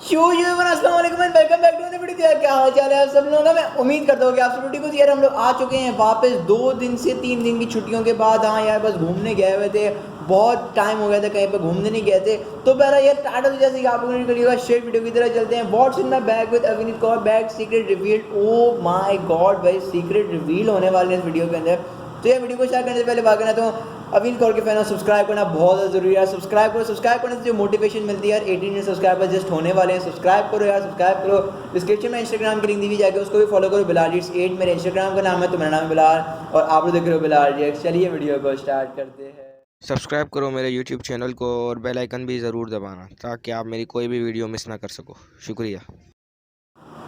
अस्सलाम वालेकुम and welcome back to the video. क्या हाल चाल है आप सब लोगों का। मैं उम्मीद करता हूँ कि आप सब वीडियो को यार हम लोग आ चुके हैं वापस 2 दिन से 3 दिन की छुट्टियों के बाद। हाँ यार बस घूमने गए हुए थे, बहुत टाइम हो गया था कहीं पे घूमने नहीं गए थे। तो पहला यार टाटा तो जैसे कि आप लोगों ने वीडियो का शेयर वीडियो की तरह चलते हैं। What's in my bag with Avneet Kaur bag secret revealed. Oh my God भाई सीक्रेट रिवील होने वाले हैं इस वीडियो के अंदर। तो ये वीडियो को शेयर करने से पहले बात करना तो अविनीत कौर के फैन सब्सक्राइब करना बहुत ज़्यादा जरूरी है। सब्सक्राइब करो, सब्सक्राइब करने से जो मोटिवेशन मिलती है यार 18 सब्सक्राइबर जस्ट होने वाले हैं। सब्सक्राइब करो यार, सब्सक्राइब करो। डिस्क्रिप्शन में इंस्टाग्राम की लिंक दी हुई जाएगी, उसको भी फॉलो करो। बिलाल इट्स 8 मेरे इंस्टाग्राम का नाम है, तो मेरा नाम है बिलाल और आप लोग देख रहे हो बिलाल रिएक्ट। चलिए वीडियो को स्टार्ट करते हैं। सब्सक्राइब करो मेरे यूट्यूब चैनल को और बेल आइकन भी ज़रूर दबाना ताकि आप मेरी कोई भी वीडियो मिस ना कर सको। शुक्रिया।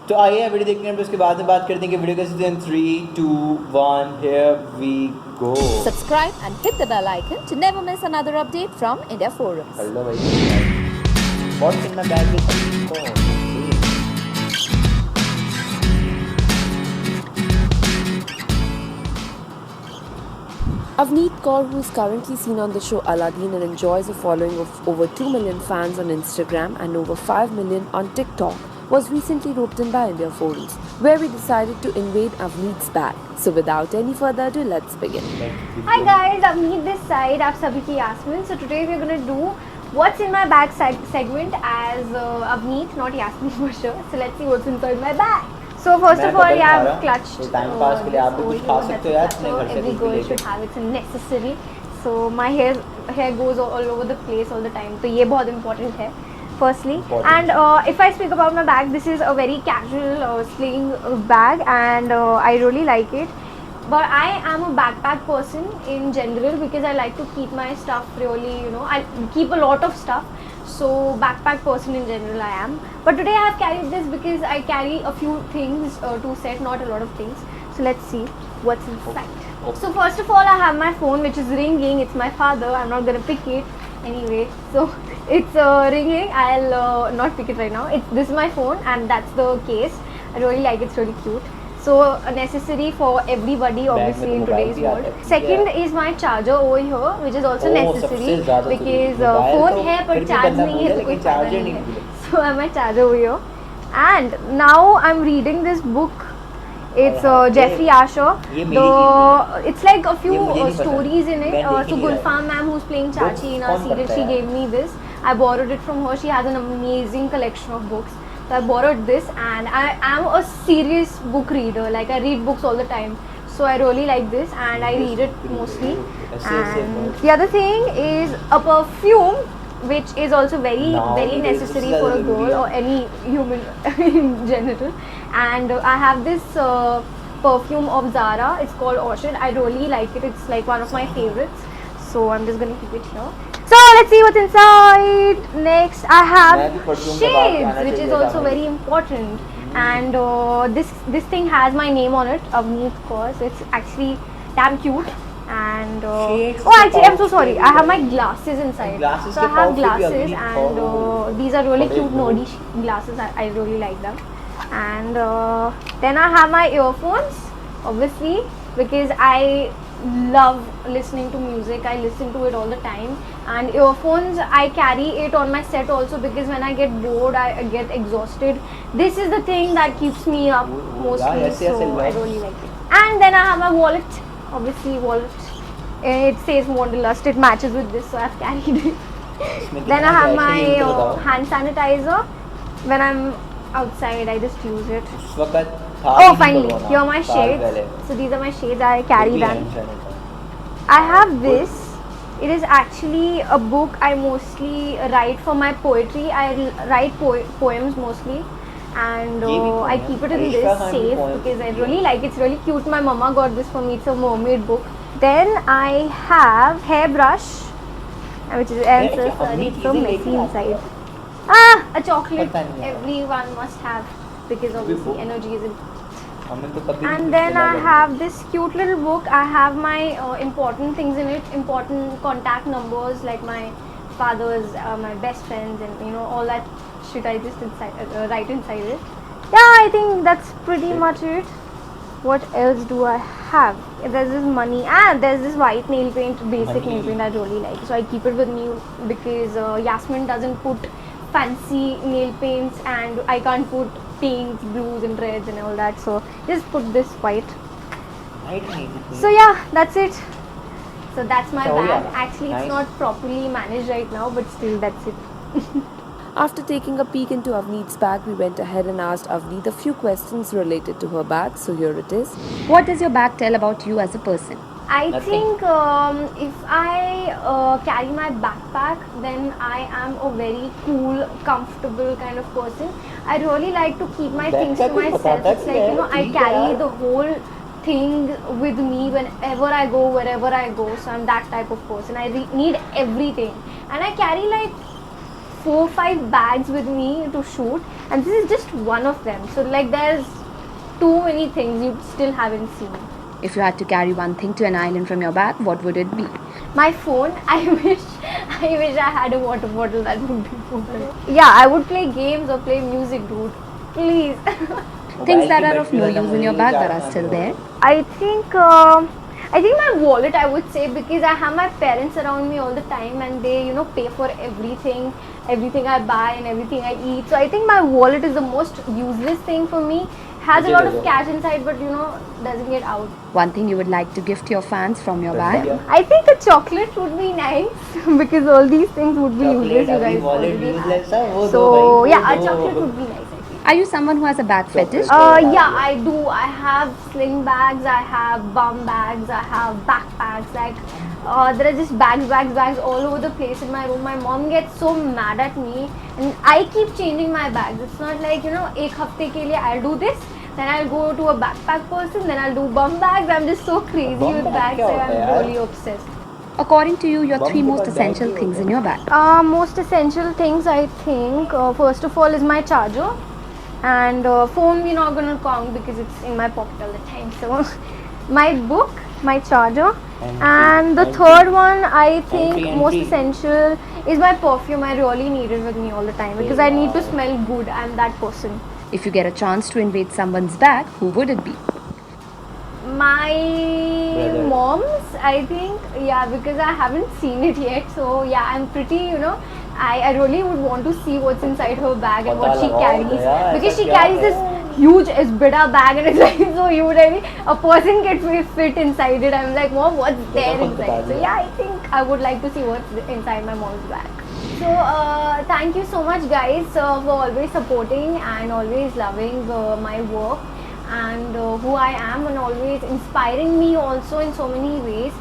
तो आइए वीडियो देखते हैं, उसके बाद में बात करते हैं कि वीडियो कैसे थे। 3 2 1 here we go. Subscribe and hit the bell icon to never miss another update from India Forums. Hello भाई, what's in my bag with Avneet Kaur. Avneet Kaur, who is currently seen on the show Aladdin and enjoys a following of over 2 million fans on Instagram and over 5 million on TikTok, was recently roped in by India Forums, where we decided to invade Avneet's bag. So without any further ado, let's begin. Hi guys, Avneet this side, आप सभी की Yasmin. So today we're gonna do what's in my bag segment as Avneet, not Yasmin for sure. So let's see what's inside my bag. So first of all, yeah, I've clutched. Time pass के लिए आप भी कुछ खा सकते हो यार अपने घर से। Every girl should have it, it's necessary. So my hair goes all over the place all the time. तो ये बहुत important है. Firstly, and if I speak about my bag, this is a very casual sling bag, and I really like it. But I am a backpack person in general because I like to keep my stuff really, I keep a lot of stuff. So backpack person in general I am. But today I have carried this because I carry a few things to set, not a lot of things. So let's see what's inside. So first of all, I have my phone which is ringing. It's my father. I'm not gonna pick it anyway. So it's ringing. I'll not pick it right now. This is my phone and that's the case. I really like it. It's really cute. So necessary for everybody obviously in today's world. Second is my charger over here, which is also necessary because phone है पर charge नहीं है तो कोई फायदा नहीं है. So I have my charger over here, and now I'm reading this book. It's Jeffrey Asher. It's like a few stories in it. So Gulfam ma'am, who's playing Chachi in our serial, she gave me this. I borrowed it from her. She has an amazing collection of books. So I borrowed this, and I am a serious book reader. Like I read books all the time. So I really like this, and I read it mostly. And the other thing is a perfume, which is also very necessary for a girl or any human in general. And I have this perfume of Zara. It's called Orchid. I really like it. It's like one of my favorites. So I'm just gonna keep it here. So let's see what's inside. Next I have shades, which is also very important. And this thing has my name on it, Avneet Kaur. So it's actually damn cute. And oh, actually I'm so sorry, I have my glasses inside. So I have glasses, and these are really cute nerdy glasses. I really like them. And then I have my earphones, obviously, because I love listening to music. I listen to it all the time. And earphones, I carry it on my set also because when I get bored, I get exhausted. This is the thing that keeps me up mostly. So I really like it. And then I have my wallet, obviously wallet. It says Wanderlust. It matches with this, so I've carried it. Then I have my hand sanitizer. When I'm outside, I just use it. Oh, finally, here are my shades. So these are my shades. I carry them. I have this. It is actually a book. I mostly write for my poetry. I write poems mostly, and I keep it in this safe because I really like it. It's really cute. My mama got this for me. It's a mermaid book. Then I have hairbrush, which is it's so messy inside. A chocolate. Everyone must have because obviously energy is important. And then I have this cute little book. I have my important things in it, important contact numbers like my father's, my best friends, and all that shit I just write inside it. Yeah, I think that's pretty much it. What else do I have? There's this money. There's this white nail paint, basic nail paint I really like. So I keep it with me because Yasmin doesn't put fancy nail paints, and I can't put pinks, blues, and reds and all that. So just put this white. So yeah, that's it. So that's my Oh, bag. yeah. Actually, Nice. it's not properly managed right now, but still, that's it. After taking a peek into Avneet's bag, we went ahead and asked Avneet a few questions related to her bag. So here it is. What does your bag tell about you as a person? I Nothing. think if I carry my backpack, then I am a very cool, comfortable kind of person. I really like to keep my things to Backpack myself. बताता It's like, you know, I है, carry ठीक है the whole thing with me whenever I go, wherever I go. So I'm that type of person. I need everything, and I carry like 4-5 bags with me to shoot, and this is just one of them. So like there's too many things you still haven't seen. If you had to carry one thing to an island from your bag, what would it be? My phone. I wish I had a water bottle. That would be cool. Yeah, I would play games or play music, dude. Please. Things that are of no use in your bag that are still there. I think my wallet, I would say, because I have my parents around me all the time, and they, you know, pay for everything I buy and everything I eat. So I think my wallet is the most useless thing for me. Has a lot of cash inside, but, you know, doesn't get out. One thing you would like to gift your fans from your bag? I think a chocolate would be nice because all these things would be useless. You guys already have. So yeah, a chocolate would be nice. Are you someone who has a bag fetish? Yeah, I do. I have sling bags, I have bum bags, I have backpacks. Like, there are just bags all over the place in my room. My mom gets so mad at me, and I keep changing my bags. It's not like, you know, ek hafte ke liye I'll do this, then I'll go to a backpack person, then I'll do bum bags. I'm just so crazy with bags, so I'm really obsessed. According to you, your three most essential things in your bag. Most essential things, I think, first of all, is my charger. And phone we're not gonna count because it's in my pocket all the time. So my book, my charger, and the third one, I think most essential is my perfume. I really need it with me all the time because I need to smell good. I'm that person. If you get a chance to invade someone's bag, who would it be? My mom's, I think, yeah, because I haven't seen it yet. So yeah, I'm pretty, you know, I really would want to see what's inside her bag and what she carries, because she carries this huge bida bag, and it's like so huge. I mean, a person can fit inside it. I'm like, Mom, what's there inside? So yeah, I think I would like to see what's inside my mom's bag. So thank you so much, guys, for always supporting and always loving my work and who I am, and always inspiring me also in so many ways.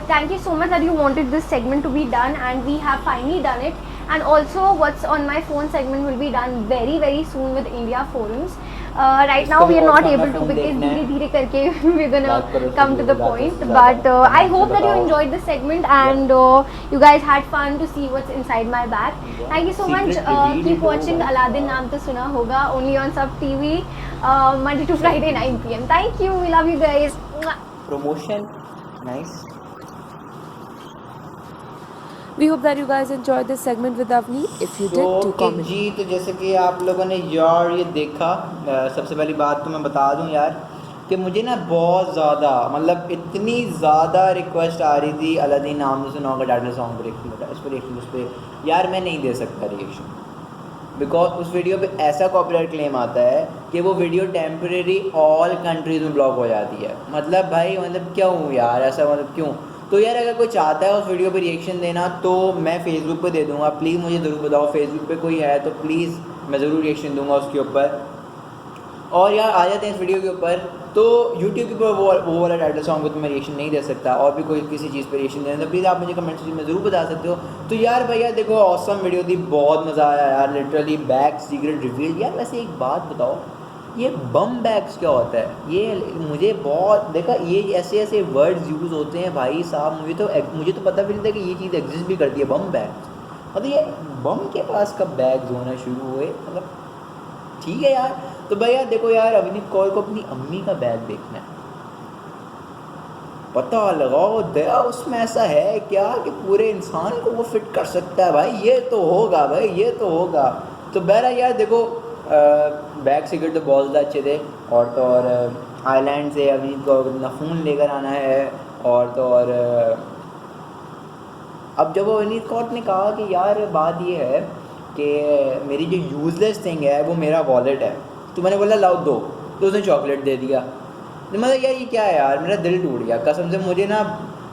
Thank you so much that you wanted this segment to be done, and we have finally done it. And also, what's on my phone segment will be done very, very soon with India Forums. Right now we are not able to because dheere karke we're gonna come to the point. But I hope that you enjoyed this segment and you guys had fun to see what's inside my bag. Thank you so much. Keep watching Aladdin naam to suna hoga, only on Sub TV, Monday to Friday 9 PM. Thank you. We love you guys. Promotion. Nice. We hope that you guys enjoyed this segment with Avneet. If you did, do comment. जी तो जैसे कि आप लोगों ने यार ये देखा, सबसे पहली बात तो मैं बता दूं यार कि मुझे ना बहुत ज़्यादा मतलब इतनी ज़्यादा रिक्वेस्ट आ रही थी अलादीन नाम से सुना होगा टाइटल सॉन्ग पर रिएक्शन उस पर यार मैं नहीं दे सकता रिएक्शन, बिकॉज उस वीडियो पे ऐसा कॉपीराइट क्लेम आता है कि वो वीडियो टेम्परेरी ऑल कंट्रीज़ में ब्लॉक हो जाती है। मतलब भाई मतलब क्यों यार ऐसा, मतलब क्यों? तो यार अगर कोई चाहता है उस वीडियो पे रिएक्शन देना तो मैं फेसबुक पे दे दूंगा, प्लीज़ मुझे ज़रूर बताओ फेसबुक पे कोई है तो प्लीज़ मैं ज़रूर रिएक्शन दूंगा उसके ऊपर। और यार आ जाते हैं इस वीडियो के ऊपर, तो यूट्यूब के ऊपर वो वाला टाइटल सॉन्ग पे तो मैं रिएक्शन नहीं दे सकता, और भी कोई किसी चीज़ पे रिएक्शन देना तो प्लीज़ आप मुझे कमेंट सेक्शन में ज़रूर बता सकते हो। तो यार भैया देखो ऑसम वीडियो थी, बहुत मज़ा आया यार, लिटरली बैग सीक्रेट रिवील। यार वैसे एक बात बताओ, ये बम बैग्स क्या होता है? ये मुझे बहुत देखा, ये ऐसे ऐसे वर्ड्स यूज़ होते हैं भाई साहब, मुझे तो पता भी नहीं था कि ये चीज़ एग्जिस्ट भी करती है, बम बैग्स। मतलब ये बम के पास कब बैग्स होना शुरू हुए? मतलब ठीक है यार। तो भैया देखो यार, अविनीत कौर को अपनी अम्मी का बैग देखना है, पता लगाओ दया उसमें ऐसा है क्या कि पूरे इंसान को वो फिट कर सकता है भाई, ये तो होगा भाई, ये तो होगा। तो बहरा यार देखो बैग सीक्रेट तो बहुत ज़्यादा अच्छे थे, और तो और आइलैंड से अविनीत को नफून लेकर आना है, और तो और अब जब अविनीत कौर ने कहा कि यार बात ये है कि मेरी जो यूज़लेस थिंग है वो मेरा वॉलेट है, तो मैंने बोला लाओ दो, तो उसने चॉकलेट दे दिया। तो मतलब यार ये क्या है यार, मेरा दिल टूट गया कसम से।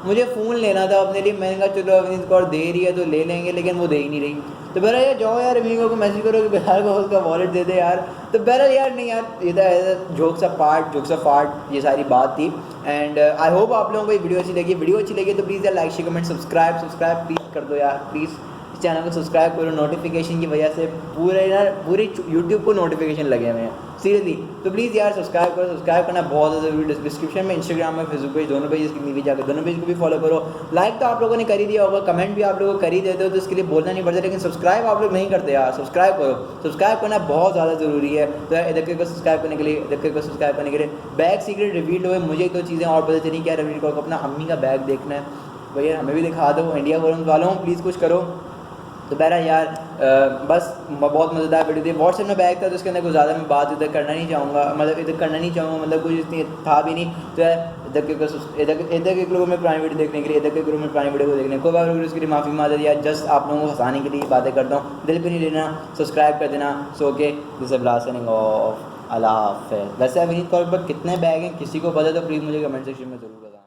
मुझे फ़ोन लेना था अपने लिए, मैंने कहा चलो अवनीत कौर दे रही है तो ले लेंगे, लेकिन वो दे ही नहीं रही। तो बहरहाल यार जाओ यार अमीन को मैसेज करो कि बिहार को उसका वॉलेट दे दे यार। तो बहरहाल यार नहीं यार, इधर जोक्स ऑफ पार्ट ये सारी बात थी। एंड आई होप आप लोगों को ये वीडियो अच्छी लगी तो प्लीज़ यार like share comment subscribe please कर दो यार, प्लीज़ इस चैनल को सब्सक्राइब करो। नोटिफिकेशन की वजह से पूरे यूट्यूब को नोटिफिकेशन लगे हुए हैं सीरियसली। तो प्लीज़ यार सब्सक्राइब करो, सब्सक्राइब करना बहुत ज़्यादा ज़रूरी है। डिस्क्रिप्शन में इंस्टाग्राम में फेसबुक पेज दोनों पेज की नीचे जाकर दोनों पेज को भी फॉलो करो। लाइक तो आप लोगों ने कर ही दिया होगा, कमेंट भी आप लोगों को कर ही देते हो, तो इसके लिए बोलना नहीं पड़ता, लेकिन सब्सक्राइब आप लोग नहीं करते यार। सब्सक्राइब करो, सब्सक्राइब करना बहुत ज़्यादा ज़रूरी है। तो इधर को सब्सक्राइब करने के लिए बैग सीक्रेट रिवील हुए, मुझे तो चीज़ें और पता चली क्या रिवील को अपना अम्मी का बैग देखना है, भैया हमें भी दिखा दो, इंडिया फोरम्स वालों प्लीज़ कुछ करो। तो बहरहाल यार बस बहुत मज़ेदार वीडियो थी। व्हाट्सएप में बैग था तो उसके अंदर कुछ ज़्यादा मैं बात इधर करना नहीं चाहूँगा, मतलब कुछ इतनी था भी नहीं। तो इधर के लोगों में पुरानी वीडियो देखने के लिए, इधर के ग्रुप में पुरानी वीडियो को देखने कोई बार उसके लिए माफ़ी मांग दिया, जस्ट आप लोगों को हंसाने के लिए बातें करता हूँ, दिल पे नहीं लेना, सब्सक्राइब कर देना। So okay, this is blasting off, अल्लाह हाफ़िज़। वैसे अवनीत कौर पर कितने बैग हैं किसी को पता तो प्लीज़ मुझे कमेंट सेक्शन में ज़रूर बताना।